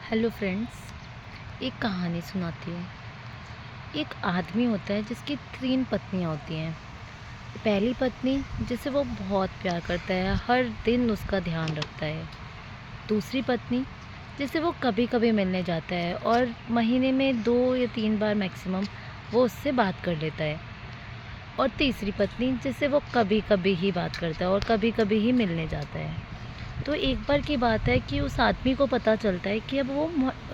Hello friends, एक कहानी सुनाती हूँ। एक आदमी होता है जिसकी 3 पत्नियाँ होती हैं। पहली पत्नी जिसे वो बहुत प्यार करता है, हर दिन उसका ध्यान रखता है। दूसरी पत्नी जिसे वो कभी कभी मिलने जाता है और महीने में 2 या 3 बार मैक्सिमम वो उससे बात कर लेता है। और तीसरी पत्नी जिसे वो कभी कभी ही बात करता है और कभी कभी ही मिलने जाता है। तो एक बार की बात है कि उस आदमी को पता चलता है कि अब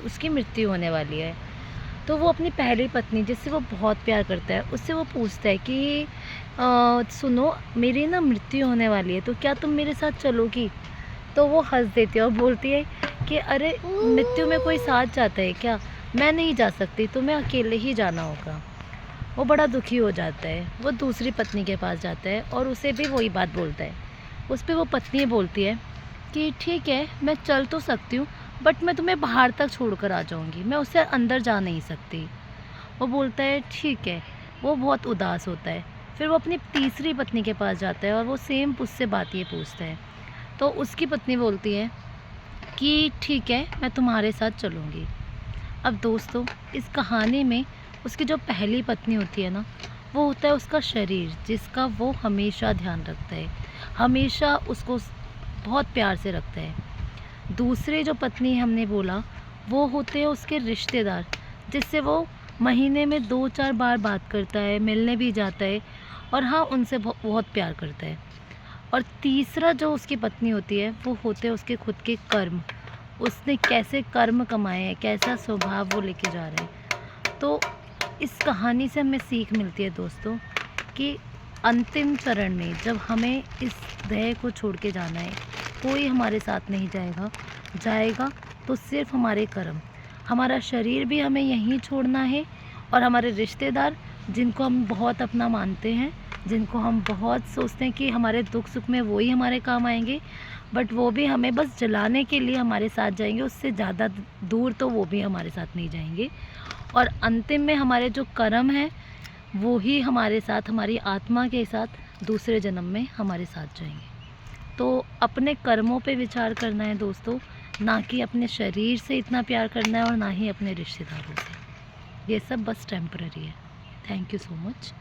उसकी मृत्यु होने वाली है। तो वो अपनी पहली पत्नी जिससे वो बहुत प्यार करता है उससे वो पूछता है कि सुनो, मेरी ना मृत्यु होने वाली है, तो क्या तुम मेरे साथ चलोगी? तो वो हंस देती है और बोलती है कि अरे, मृत्यु में कोई साथ जाता है क्या? मैं नहीं जा सकती, तुम्हें अकेले ही जाना होगा। वो बड़ा दुखी हो जाता है। वो दूसरी पत्नी के पास जाता है और उसे भी वही बात बोलता है। उस पर वो पत्नी बोलती है कि ठीक है, मैं चल तो सकती हूँ, बट मैं तुम्हें बाहर तक छोड़कर आ जाऊँगी, मैं उससे अंदर जा नहीं सकती। वो बोलता है ठीक है। वो बहुत उदास होता है। फिर वो अपनी तीसरी पत्नी के पास जाता है और वो सेम उससे बात ये पूछता है। तो उसकी पत्नी बोलती है कि ठीक है, मैं तुम्हारे साथ चलूँगी। अब दोस्तों, इस कहानी में उसकी जो पहली पत्नी होती है ना, वो होता है उसका शरीर, जिसका वो हमेशा ध्यान रखता है, हमेशा उसको बहुत प्यार से रखता है। दूसरे जो पत्नी हमने बोला, वो होते हैं उसके रिश्तेदार, जिससे वो महीने में 2-4 बार बात करता है, मिलने भी जाता है और हाँ, उनसे बहुत प्यार करता है। और तीसरा जो उसकी पत्नी होती है, वो होते हैं उसके खुद के कर्म, उसने कैसे कर्म कमाए हैं, कैसा स्वभाव वो लेके जा रहे हैं। तो इस कहानी से हमें सीख मिलती है दोस्तों कि अंतिम चरण में जब हमें इस देह को छोड़ के जाना है, कोई हमारे साथ नहीं जाएगा तो सिर्फ हमारे कर्म। हमारा शरीर भी हमें यहीं छोड़ना है और हमारे रिश्तेदार, जिनको हम बहुत अपना मानते हैं, जिनको हम बहुत सोचते हैं कि हमारे दुख सुख में वो ही हमारे काम आएंगे, बट वो भी हमें बस जलाने के लिए हमारे साथ जाएंगे, उससे ज़्यादा दूर तो वो भी हमारे साथ नहीं जाएंगे। और अंतिम में हमारे जो कर्म हैं, वो ही हमारे साथ, हमारी आत्मा के साथ दूसरे जन्म में हमारे साथ जाएंगे। तो अपने कर्मों पे विचार करना है दोस्तों, ना कि अपने शरीर से इतना प्यार करना है और ना ही अपने रिश्तेदारों से। ये सब बस टेम्पररी है। Thank you so much.